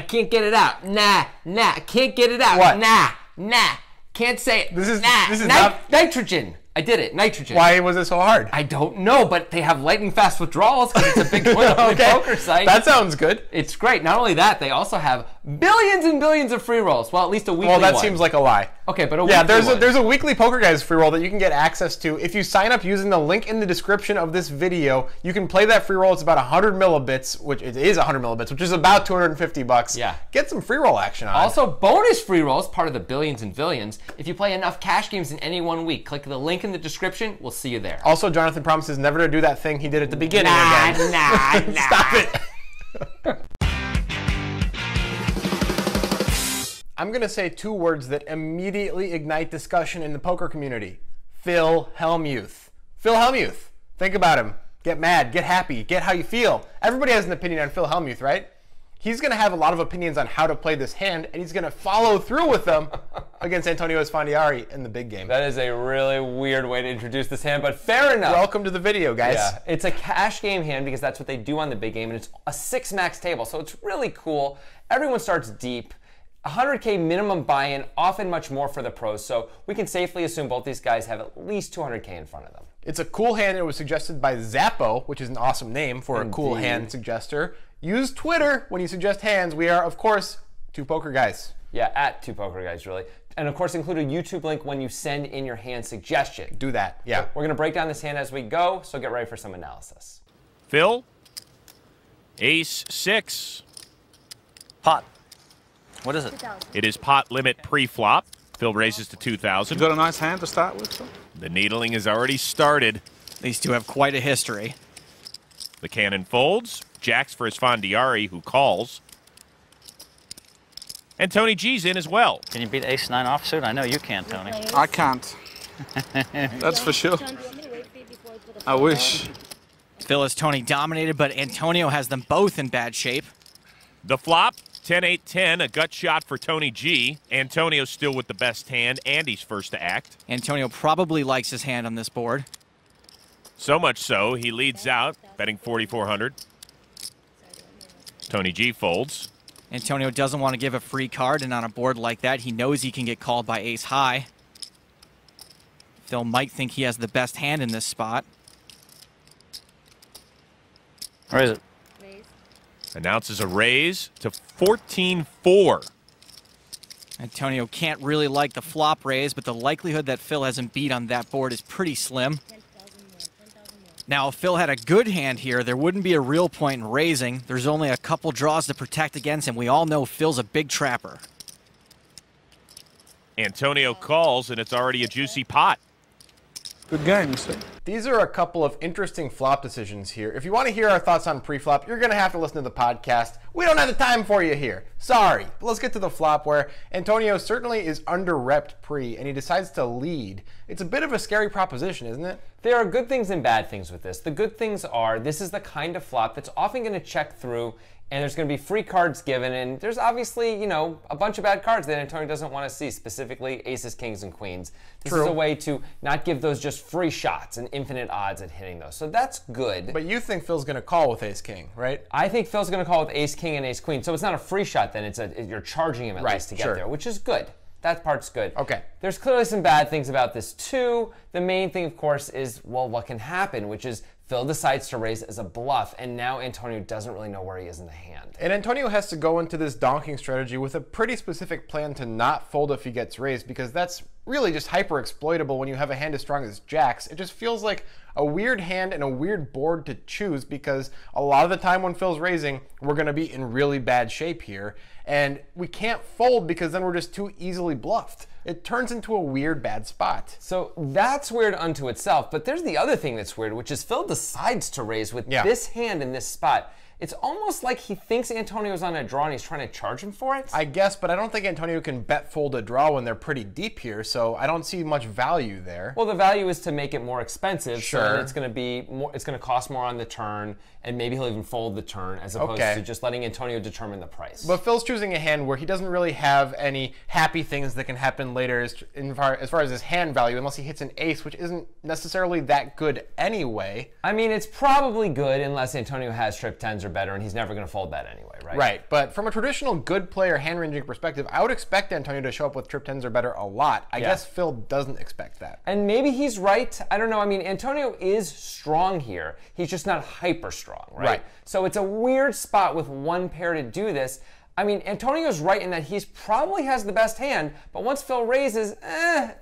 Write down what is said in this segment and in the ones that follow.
can't get it out. Nah, I can't get it out. What? Nah, can't say it. This is nitrogen. I did it, nitrogen. Why was it so hard? I don't know, but they have lightning fast withdrawals because it's a big point on the poker site. That sounds good. It's great. Not only that, they also have billions and billions of free rolls. Well, at least a weekly one. Well, that seems like a lie. Okay, but a weekly one. There's a weekly Poker Guys free roll that you can get access to. If you sign up using the link in the description of this video, you can play that free roll. It's about 100 millibits, which it is 100 millibits, which is about 250 bucks. Yeah. Get some free roll action on. Also, bonus free rolls, part of the billions and billions. If you play enough cash games in any 1 week, click the link in the description. We'll see you there. Also, Jonathan promises never to do that thing he did at the beginning again. Nah. Stop it. I'm going to say 2 words that immediately ignite discussion in the poker community. Phil Hellmuth. Phil Hellmuth. Think about him. Get mad, get happy, get how you feel. Everybody has an opinion on Phil Hellmuth, right? He's going to have a lot of opinions on how to play this hand, and he's going to follow through with them against Antonio Esfandiari in the big game. That is a really weird way to introduce this hand, but fair enough. Welcome to the video, guys. Yeah, it's a cash game hand because that's what they do on the big game, and it's a 6 max table, so it's really cool. Everyone starts deep. 100K minimum buy-in, often much more for the pros, so we can safely assume both these guys have at least 200K in front of them. It's a cool hand. It was suggested by Zappo, which is an awesome name for a cool hand suggester. Use Twitter when you suggest hands. We are, of course, 2 Poker Guys. Yeah, at 2 Poker Guys, really. And of course, include a YouTube link when you send in your hand suggestion. Do that, yeah. We're going to break down this hand as we go, so get ready for some analysis. Phil, ace 6. Pot. What is it? It is pot limit pre-flop. Phil raises to 2,000. You got a nice hand to start with, Phil? The needling has already started. These two have quite a history. The cannon folds. Jacks for Esfandiari, who calls. And Tony G's in as well. Can you beat ace 9 offsuit? I know you can, Tony. I can't. That's for sure. I wish. Phil is Tony dominated, but Antonio has them both in bad shape. The flop, 10-8-10, a gut shot for Tony G. Antonio's still with the best hand, and he's first to act. Antonio probably likes his hand on this board. So much so, he leads out, betting 4,400. Tony G folds. Antonio doesn't want to give a free card, and on a board like that, he knows he can get called by ace high. Phil might think he has the best hand in this spot. Raise it. Announces a raise to 14-4. Antonio can't really like the flop raise, but the likelihood that Phil hasn't beat on that board is pretty slim. Now, if Phil had a good hand here, there wouldn't be a real point in raising. There's only a couple draws to protect against, and we all know Phil's a big trapper. Antonio calls, and it's already a juicy pot. Good game, you see. These are a couple of interesting flop decisions here. If you want to hear our thoughts on pre-flop, you're going to have to listen to the podcast. We don't have the time for you here. Sorry. But let's get to the flop where Antonio certainly is under-repped pre, and he decides to lead. It's a bit of a scary proposition, isn't it? There are good things and bad things with this. The good things are this is the kind of flop that's often going to check through, and there's going to be free cards given, and there's obviously, you know, a bunch of bad cards that Antonio doesn't want to see, specifically aces, kings, and queens. This is a way to not give those just free shots and infinite odds at hitting those. So that's good. But you think Phil's going to call with ace-king, right? I think Phil's going to call with ace-king and ace-queen. So it's not a free shot then. You're charging him at least to get there, which is good. That part's good. Okay. There's clearly some bad things about this too. The main thing, of course, is, well, what can happen, which is Phil decides to raise as a bluff, and now Antonio doesn't really know where he is in the hand. And Antonio has to go into this donking strategy with a pretty specific plan to not fold if he gets raised, because that's really just hyper exploitable when you have a hand as strong as jacks. It just feels like a weird hand and a weird board to choose, because a lot of the time when Phil's raising, we're going to be in really bad shape here, and we can't fold because then we're just too easily bluffed. It turns into a weird, bad spot. So that's weird unto itself, but there's the other thing that's weird, which is Phil decides to raise with this hand in this spot. It's almost like he thinks Antonio's on a draw and he's trying to charge him for it. I guess, but I don't think Antonio can bet fold a draw when they're pretty deep here, so I don't see much value there. Well, the value is to make it more expensive, Sure. so it's going to be more. It's going to cost more on the turn, and maybe he'll even fold the turn as opposed to just letting Antonio determine the price. But Phil's choosing a hand where he doesn't really have any happy things that can happen later as far as his hand value, unless he hits an ace, which isn't necessarily that good anyway. I mean, it's probably good unless Antonio has trip tens or better, and he's never going to fold that anyway, right? Right, but from a traditional good player hand-ranging perspective, I would expect Antonio to show up with trip 10s or better a lot. I guess Phil doesn't expect that. And maybe he's right. I don't know. I mean, Antonio is strong here. He's just not hyper strong, right? So it's a weird spot with one pair to do this. I mean, Antonio's right in that he's probably has the best hand, but once Phil raises,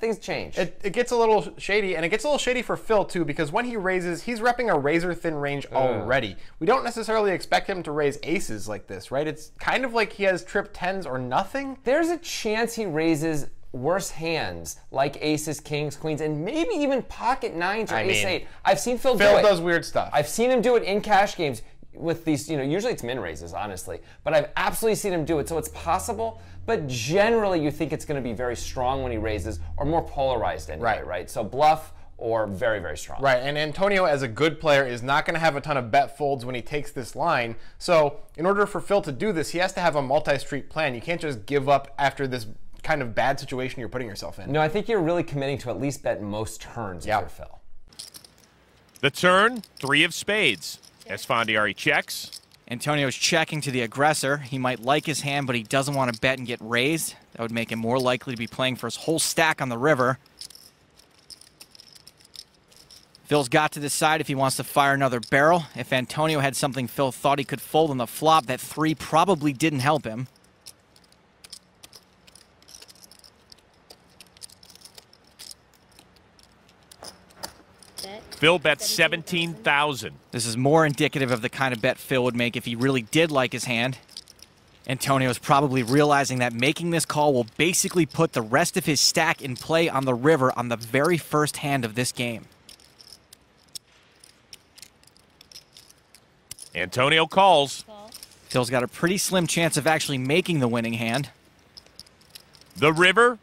things change. It gets a little shady, and it gets a little shady for Phil too, because when he raises, he's repping a razor-thin range already. We don't necessarily expect him to raise aces like this, right? It's kind of like he has trip 10s or nothing. There's a chance he raises worse hands like aces, kings, queens, and maybe even pocket 9s or ace-8. I've seen Phil do it. Phil does weird stuff. I've seen him do it in cash games with these, usually it's min raises, honestly, but I've absolutely seen him do it, so it's possible, but generally you think it's going to be very strong when he raises, or more polarized anyway, right? So bluff or very, very strong. Right, and Antonio, as a good player, is not going to have a ton of bet folds when he takes this line, so in order for Phil to do this, he has to have a multi-street plan. You can't just give up after this kind of bad situation you're putting yourself in. No, I think you're really committing to at least bet most turns if you're Phil. The turn, 3 of spades. Esfandiari checks. Antonio's checking to the aggressor. He might like his hand, but he doesn't want to bet and get raised. That would make him more likely to be playing for his whole stack on the river. Phil's got to decide if he wants to fire another barrel. If Antonio had something Phil thought he could fold on the flop, that 3 probably didn't help him. Phil bets 17,000. This is more indicative of the kind of bet Phil would make if he really did like his hand. Antonio's probably realizing that making this call will basically put the rest of his stack in play on the river on the very first hand of this game. Antonio calls. Phil's got a pretty slim chance of actually making the winning hand. The river,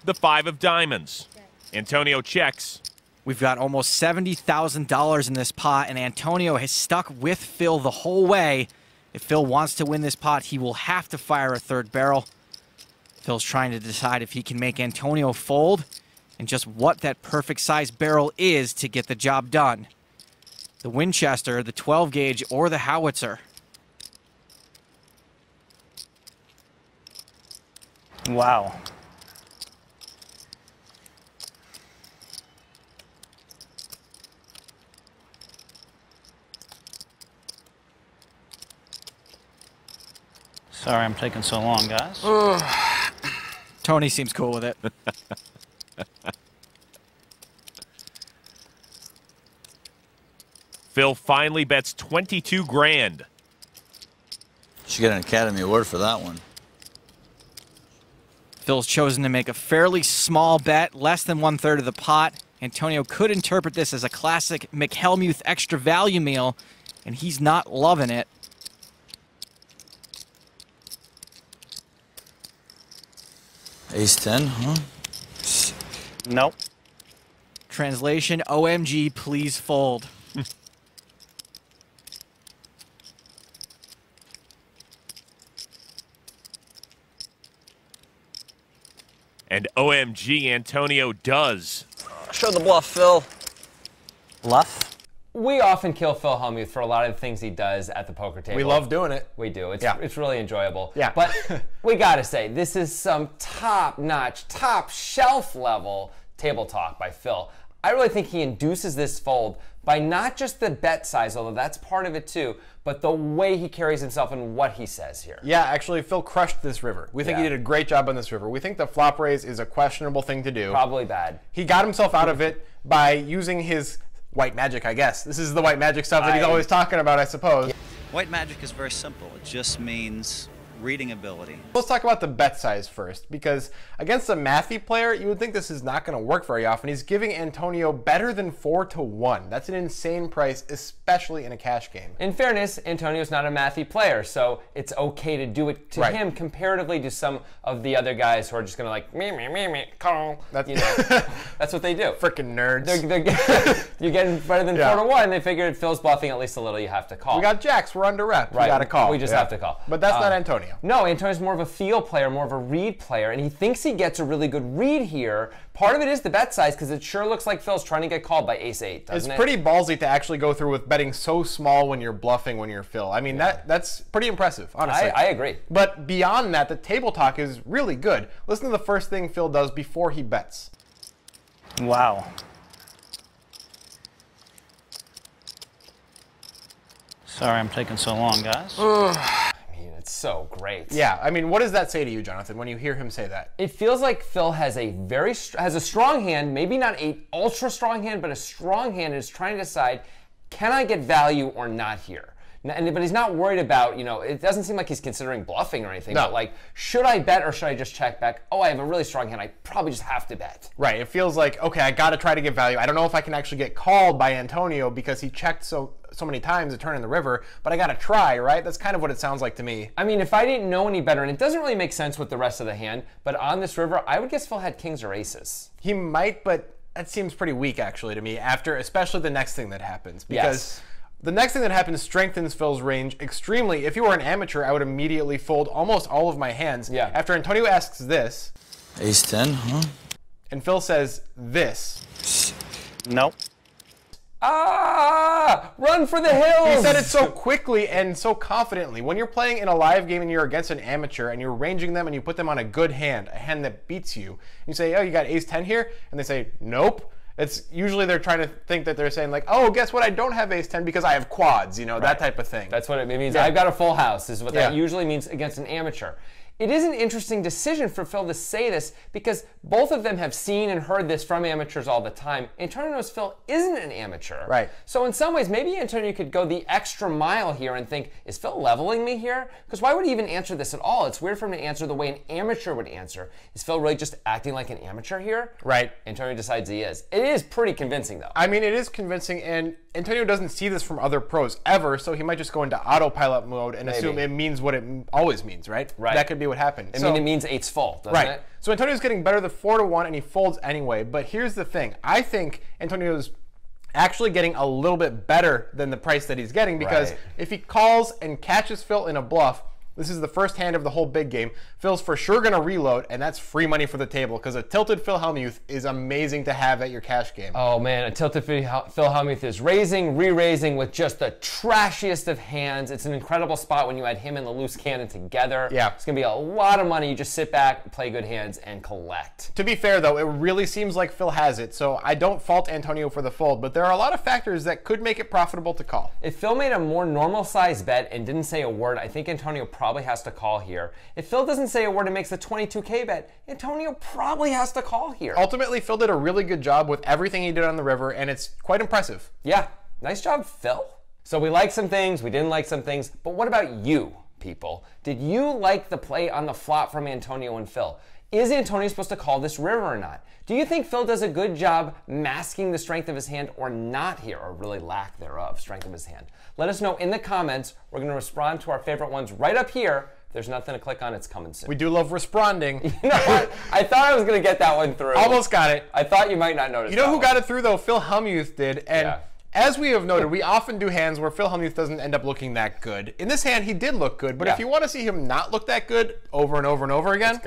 the 5 of diamonds. Antonio checks. We've got almost $70,000 in this pot, and Antonio has stuck with Phil the whole way. If Phil wants to win this pot, he will have to fire a third barrel. Phil's trying to decide if he can make Antonio fold and just what that perfect size barrel is to get the job done. The Winchester, the 12 gauge, or the howitzer. Wow. Sorry I'm taking so long, guys. Tony seems cool with it. Phil finally bets 22 grand. Should get an Academy Award for that one. Phil's chosen to make a fairly small bet, less than 1/3 of the pot. Antonio could interpret this as a classic Hellmuth extra value meal, and he's not loving it. Ace-10, huh? Nope. Translation, OMG, please fold. And OMG, Antonio does. Show the bluff, Phil. Bluff? We often kill Phil Hellmuth for a lot of the things he does at the poker table. We love doing it. We do. It's really enjoyable. Yeah. But we gotta say, this is some top-notch, top-shelf level table talk by Phil. I really think he induces this fold by not just the bet size, although that's part of it too, but the way he carries himself and what he says here. Yeah, actually, Phil crushed this river. We think he did a great job on this river. We think the flop raise is a questionable thing to do. Probably bad. He got himself out of it by using his white magic, I guess. This is the white magic stuff that he's always talking about, I suppose. White magic is very simple. It just means reading ability. Let's talk about the bet size first, because against a mathy player, you would think this is not going to work very often. He's giving Antonio better than 4-1. That's an insane price, especially in a cash game. In fairness, Antonio's not a mathy player, so it's okay to do it to him comparatively to some of the other guys who are just going to like, me, call. That's, that's what they do. Freaking nerds. You're getting better than 4-1. They figured Phil's bluffing at least a little, you have to call. We got jacks. We're under rep. We got to call. We just have to call. But that's not Antonio. Antonio. No, Antonio's more of a feel player, more of a read player, and he thinks he gets a really good read here. Part of it is the bet size, because it sure looks like Phil's trying to get called by ace-8, doesn't it? It's pretty ballsy to actually go through with betting so small when you're bluffing when you're Phil. I mean, that's pretty impressive, honestly. I agree. But beyond that, the table talk is really good. Listen to the first thing Phil does before he bets. Wow. Sorry I'm taking so long, guys. I mean, it's so great. Yeah, I mean, what does that say to you, Jonathan, when you hear him say that? It feels like Phil has a strong hand, maybe not a ultra strong hand, but a strong hand, and is trying to decide, can I get value or not here? But he's not worried about, it doesn't seem like he's considering bluffing or anything. No. But like, should I bet or should I just check back? Oh, I have a really strong hand. I probably just have to bet. Right. It feels like, okay, I got to try to get value. I don't know if I can actually get called by Antonio because he checked so many times to turn in the river, but I got to try, right? That's kind of what it sounds like to me. I mean, if I didn't know any better, and it doesn't really make sense with the rest of the hand, but on this river, I would guess Phil had kings or aces. He might, but that seems pretty weak, actually, to me, after especially the next thing that happens. Because the next thing that happens strengthens Phil's range extremely. If you were an amateur, I would immediately fold almost all of my hands. Yeah. After Antonio asks this. Ace-10, huh? And Phil says this. Nope. Ah! Run for the hills! He said it so quickly and so confidently. When you're playing in a live game and you're against an amateur and you're ranging them and you put them on a good hand, a hand that beats you, you say, oh, you got ace-10 here? And they say, nope. It's usually they're trying to think that they're saying like, oh, guess what? I don't have ace-10 because I have quads, that type of thing. That's what it means. Yeah. I've got a full house is what that Yeah. usually means against an amateur. It is an interesting decision for Phil to say this because both of them have seen and heard this from amateurs all the time. Antonio knows Phil isn't an amateur. Right. So in some ways, maybe Antonio could go the extra mile here and think, is Phil leveling me here? Because why would he even answer this at all? It's weird for him to answer the way an amateur would answer. Is Phil really just acting like an amateur here? Right. Antonio decides he is. It is pretty convincing, though. I mean, it is convincing, and Antonio doesn't see this from other pros ever, so he might just go into autopilot mode and assume it means what it always means, right? Right. That could be what happened. I mean, it means 8's full, doesn't right. it? So Antonio's getting better than 4-1, and he folds anyway. But here's the thing. I think Antonio's actually getting a little bit better than the price that he's getting because if he calls and catches Phil in a bluff, this is the first hand of the whole big game. Phil's for sure going to reload, and that's free money for the table because a tilted Phil Hellmuth is amazing to have at your cash game. Oh man, a tilted Phil Hellmuth is raising, re-raising with just the trashiest of hands. It's an incredible spot when you add him and the loose cannon together. Yeah. It's going to be a lot of money. You just sit back, play good hands, and collect. To be fair, though, it really seems like Phil has it, so I don't fault Antonio for the fold, but there are a lot of factors that could make it profitable to call. If Phil made a more normal size bet and didn't say a word, I think Antonio probably has to call here. If Phil doesn't say a word and makes the 22K bet, Antonio probably has to call here. Ultimately, Phil did a really good job with everything he did on the river, and it's quite impressive. Yeah, nice job, Phil. So we liked some things, we didn't like some things, but what about you, people? Did you like the play on the flop from Antonio and Phil? Is Antonio supposed to call this river or not? Do you think Phil does a good job masking the strength of his hand or not here, or really lack thereof, strength of his hand? Let us know in the comments. We're going to respond to our favorite ones right up here. If there's nothing to click on, it's coming soon. We do love responding. You know what? I thought I was going to get that one through. Almost got it. I thought you might not notice. You know that who one. got it through, though? Phil Hellmuth did. And Yeah. as we have noted, we often do hands where Phil Hellmuth doesn't end up looking that good. In this hand, he did look good. But if you want to see him not look that good over and over and over again,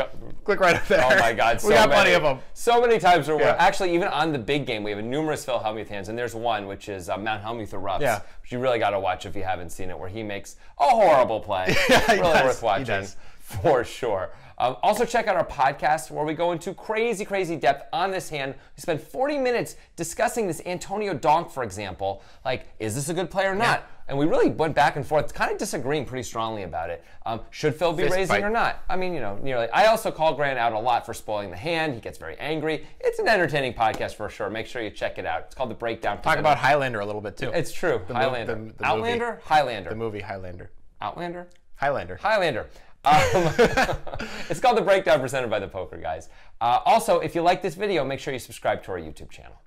click right up there. Oh my God, we got plenty of them. So many times where we're actually, even on the big game, we have numerous Phil Hellmuth hands, and there's one, which is Mount Hellmuth Erupts, which you really got to watch if you haven't seen it, where he makes a horrible play. Really worth watching, for sure. Also, check out our podcast where we go into crazy, crazy depth on this hand. We spend 40 minutes discussing this Antonio donk, for example. Like, is this a good play or not? And we really went back and forth, kind of disagreeing pretty strongly about it. Should Phil be raising or not? I mean, nearly. I also call Grant out a lot for spoiling the hand. He gets very angry. It's an entertaining podcast for sure. Make sure you check it out. It's called The Breakdown. Talk about Highlander a little bit, too. It's true. Highlander. Outlander? Highlander. The movie Highlander. Outlander? Highlander. Highlander. It's called The Breakdown, presented by the Poker Guys. Also, if you like this video, make sure you subscribe to our YouTube channel.